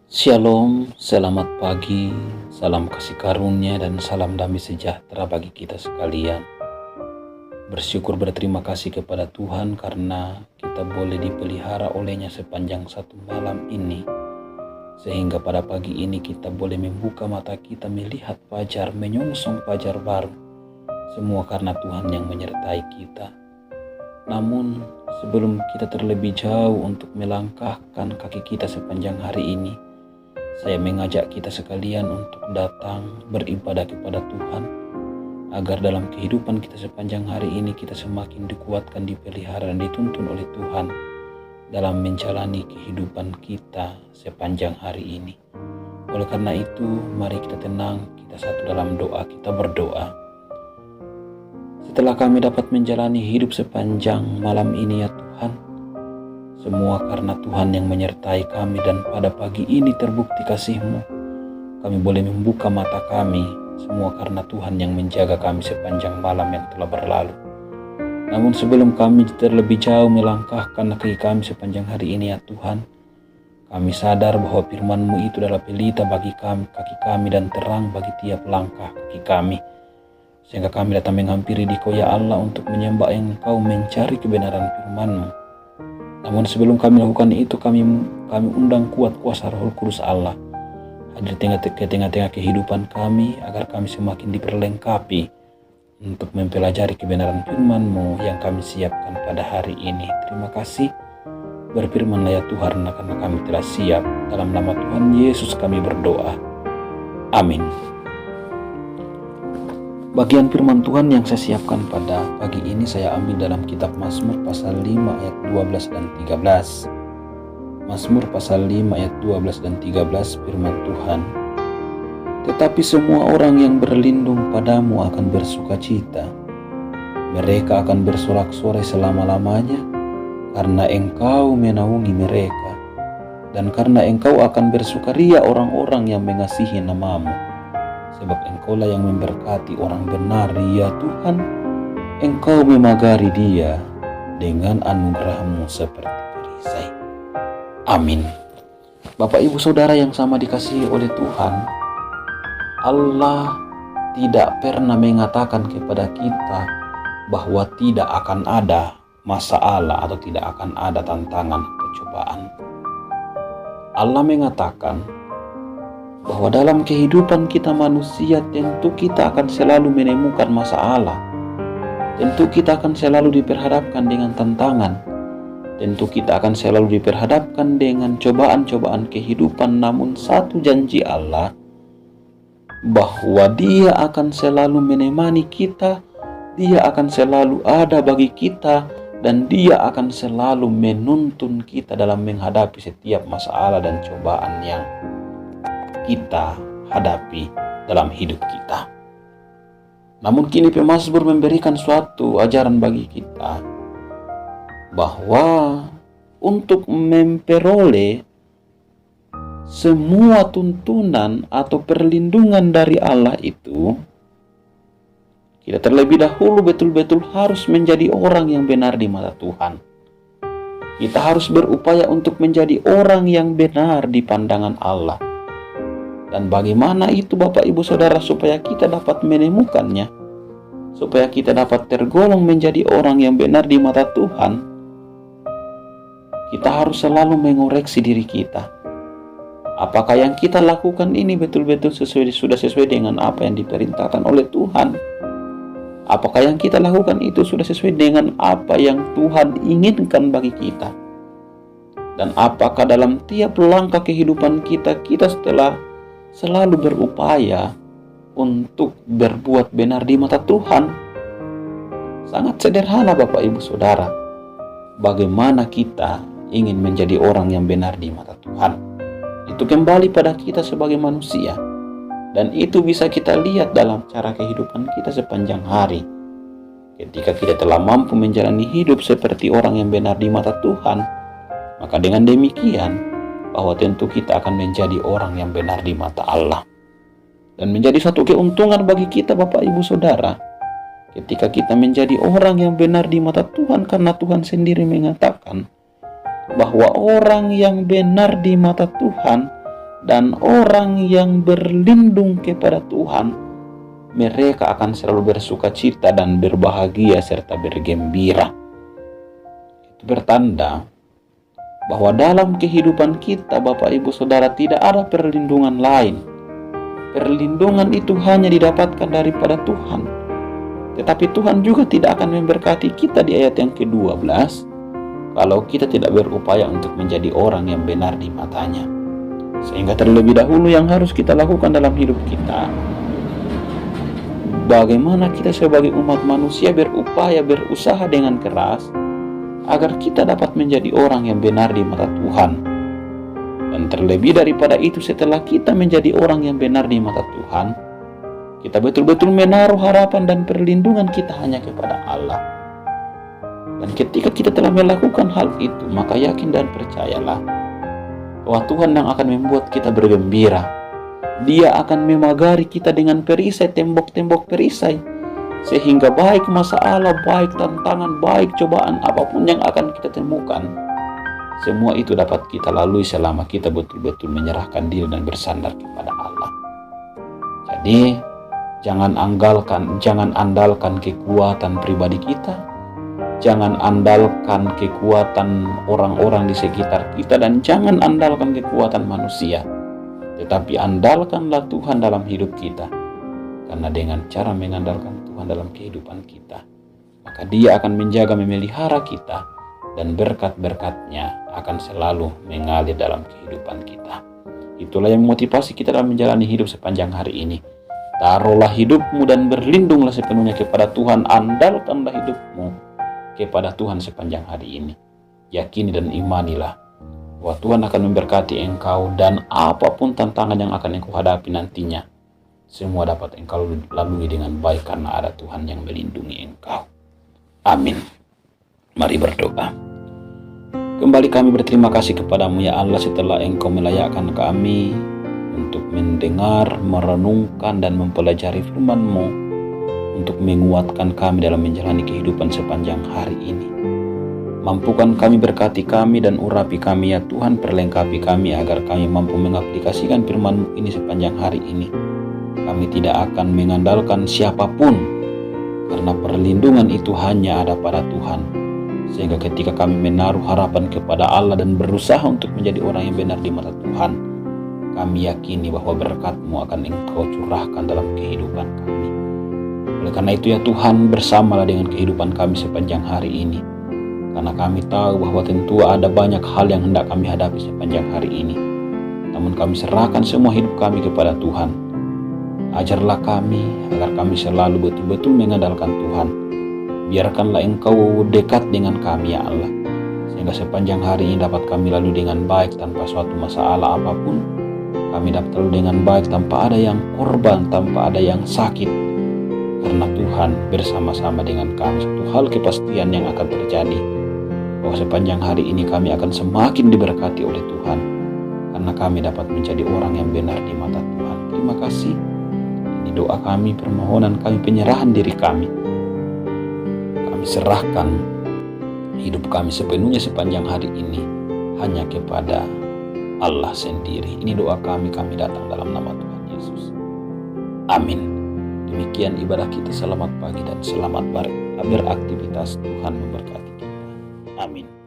Shalom, selamat pagi, salam kasih karunia dan salam damai sejahtera bagi kita sekalian. Bersyukur berterima kasih kepada Tuhan karena kita boleh dipelihara olehnya sepanjang satu malam ini. Sehingga pada pagi ini kita boleh membuka mata kita melihat fajar, menyongsong fajar baru. Semua karena Tuhan yang menyertai kita. Namun sebelum kita terlebih jauh untuk melangkahkan kaki kita sepanjang hari ini, saya mengajak kita sekalian untuk datang beribadah kepada Tuhan, agar dalam kehidupan kita sepanjang hari ini kita semakin dikuatkan, dipelihara dan dituntun oleh Tuhan dalam menjalani kehidupan kita sepanjang hari ini. Oleh karena itu, mari kita tenang, kita satu dalam doa, kita berdoa. Setelah kami dapat menjalani hidup sepanjang malam ini ya Tuhan, semua karena Tuhan yang menyertai kami, dan pada pagi ini terbukti kasih-Mu. Kami boleh membuka mata kami, semua karena Tuhan yang menjaga kami sepanjang malam yang telah berlalu. Namun sebelum kami terlebih jauh melangkahkan kaki kami sepanjang hari ini ya Tuhan, kami sadar bahwa firman-Mu itu adalah pelita bagi kami, kaki kami, dan terang bagi tiap langkah kaki kami. Sehingga kami datang menghampiri Dikau ya Allah untuk menyembah Engkau, mencari kebenaran firman-Mu. Namun sebelum kami lakukan itu, kami undang kuat kuasa Roh Kudus Allah hadir ke tengah-tengah kehidupan kami, agar kami semakin diperlengkapi untuk mempelajari kebenaran firman-Mu yang kami siapkan pada hari ini. Terima kasih. Berfirman-Lah ya Tuhan, karena kami telah siap. Dalam nama Tuhan Yesus kami berdoa. Amin. Bagian firman Tuhan yang saya siapkan pada pagi ini saya ambil dalam kitab Mazmur pasal 5 ayat 12 dan 13. Mazmur pasal 5 ayat 12 dan 13 firman Tuhan. Tetapi semua orang yang berlindung padamu akan bersukacita. Mereka akan bersorak-sorai selama-lamanya, karena Engkau menaungi mereka. Dan karena Engkau akan bersukaria orang-orang yang mengasihi nama-Mu. Sebab Engkaulah yang memberkati orang benar, ya Tuhan. Engkau memagari dia dengan anugerah-Mu seperti perisai. Amin. Bapak Ibu Saudara yang sama dikasihi oleh Tuhan, Allah tidak pernah mengatakan kepada kita bahwa tidak akan ada masalah atau tidak akan ada tantangan atau cobaan. Allah mengatakan bahwa dalam kehidupan kita manusia tentu kita akan selalu menemukan masalah. Tentu kita akan selalu diperhadapkan dengan tantangan. Tentu kita akan selalu diperhadapkan dengan cobaan-cobaan kehidupan. Namun satu janji Allah, bahwa Dia akan selalu menemani kita, Dia akan selalu ada bagi kita, dan Dia akan selalu menuntun kita dalam menghadapi setiap masalah dan cobaan yang kita hadapi dalam hidup kita. Namun kini pemazmur memberikan suatu ajaran bagi kita, bahwa untuk memperoleh semua tuntunan atau perlindungan dari Allah itu, kita terlebih dahulu betul-betul harus menjadi orang yang benar di mata Tuhan. Kita harus berupaya untuk menjadi orang yang benar di pandangan Allah. Dan bagaimana itu Bapak Ibu Saudara supaya kita dapat menemukannya, supaya kita dapat tergolong menjadi orang yang benar di mata Tuhan? Kita harus selalu mengoreksi diri kita. Apakah yang kita lakukan ini betul-betul sudah sesuai dengan apa yang diperintahkan oleh Tuhan? Apakah yang kita lakukan itu sudah sesuai dengan apa yang Tuhan inginkan bagi kita? Dan apakah dalam tiap langkah kehidupan kita setelah selalu berupaya untuk berbuat benar di mata Tuhan? Sangat sederhana Bapak Ibu Saudara, bagaimana kita ingin menjadi orang yang benar di mata Tuhan. Itu kembali pada kita sebagai manusia, dan itu bisa kita lihat dalam cara kehidupan kita sepanjang hari. Ketika kita telah mampu menjalani hidup seperti orang yang benar di mata Tuhan, maka dengan demikian bahwa tentu kita akan menjadi orang yang benar di mata Allah. Dan menjadi satu keuntungan bagi kita Bapak Ibu Saudara, ketika kita menjadi orang yang benar di mata Tuhan, karena Tuhan sendiri mengatakan bahwa orang yang benar di mata Tuhan Dan orang yang berlindung kepada Tuhan, mereka akan selalu bersuka cita dan berbahagia serta bergembira. Itu bertanda bahwa dalam kehidupan kita, Bapak Ibu Saudara, tidak ada perlindungan lain. Perlindungan itu hanya didapatkan daripada Tuhan. Tetapi Tuhan juga tidak akan memberkati kita di ayat yang ke-12 kalau kita tidak berupaya untuk menjadi orang yang benar di matanya. Sehingga terlebih dahulu yang harus kita lakukan dalam hidup kita, bagaimana kita sebagai umat manusia berupaya, berusaha dengan keras agar kita dapat menjadi orang yang benar di mata Tuhan. Dan terlebih daripada itu, setelah kita menjadi orang yang benar di mata Tuhan, kita betul-betul menaruh harapan dan perlindungan kita hanya kepada Allah. Dan ketika kita telah melakukan hal itu, maka yakin dan percayalah bahwa Tuhan yang akan membuat kita bergembira. Dia akan memagari kita dengan perisai, tembok-tembok perisai, sehingga baik masalah, baik tantangan, baik cobaan apapun yang akan kita temukan, semua itu dapat kita lalui selama kita betul-betul menyerahkan diri dan bersandar kepada Allah. Jadi jangan andalkan kekuatan pribadi kita, jangan andalkan kekuatan orang-orang di sekitar kita, dan jangan andalkan kekuatan manusia, tetapi andalkanlah Tuhan dalam hidup kita. Karena dengan cara mengandalkan Tuhan dalam kehidupan kita, maka Dia akan menjaga, memelihara kita, dan berkat-berkat-Nya akan selalu mengalir dalam kehidupan kita. Itulah yang memotivasi kita dalam menjalani hidup sepanjang hari ini. Taruhlah hidupmu dan berlindunglah sepenuhnya kepada Tuhan. Andalkanlah hidupmu kepada Tuhan sepanjang hari ini. Yakini dan imanilah bahwa Tuhan akan memberkati engkau, dan apapun tantangan yang akan engkau hadapi nantinya, semua dapat engkau lalui dengan baik karena ada Tuhan yang melindungi engkau. Amin. Mari berdoa. Kembali kami berterima kasih kepadamu ya Allah, setelah engkau melayakkan kami untuk mendengar, merenungkan, dan mempelajari firman-Mu, untuk menguatkan kami dalam menjalani kehidupan sepanjang hari ini. Mampukan kami, berkati kami, dan urapi kami ya Tuhan, perlengkapi kami agar kami mampu mengaplikasikan firman-Mu ini sepanjang hari ini. Kami tidak akan mengandalkan siapapun, karena perlindungan itu hanya ada pada Tuhan. Sehingga ketika kami menaruh harapan kepada Allah dan berusaha untuk menjadi orang yang benar di mata Tuhan, kami yakini bahwa berkat-Mu akan Engkau curahkan dalam kehidupan kami. Oleh karena itu ya Tuhan, bersamalah dengan kehidupan kami sepanjang hari ini. Karena kami tahu bahwa tentu ada banyak hal yang hendak kami hadapi sepanjang hari ini. Namun kami serahkan semua hidup kami kepada Tuhan. Ajarlah kami agar kami selalu betul-betul mengandalkan Tuhan. Biarkanlah Engkau dekat dengan kami ya Allah, sehingga sepanjang hari ini dapat kami lalui dengan baik tanpa suatu masalah apapun. Kami dapat lalui dengan baik tanpa ada yang korban, tanpa ada yang sakit. Karena Tuhan bersama-sama dengan kami. Satu hal kepastian yang akan terjadi, bahwa sepanjang hari ini kami akan semakin diberkati oleh Tuhan, karena kami dapat menjadi orang yang benar di mata Tuhan. Terima kasih. Ini doa kami, permohonan kami, penyerahan diri kami. Kami serahkan hidup kami sepenuhnya sepanjang hari ini hanya kepada Allah sendiri. Ini doa kami datang dalam nama Tuhan Yesus. Amin. Demikian ibadah kita. Selamat pagi dan selamat beraktivitas. Tuhan memberkati kita. Amin.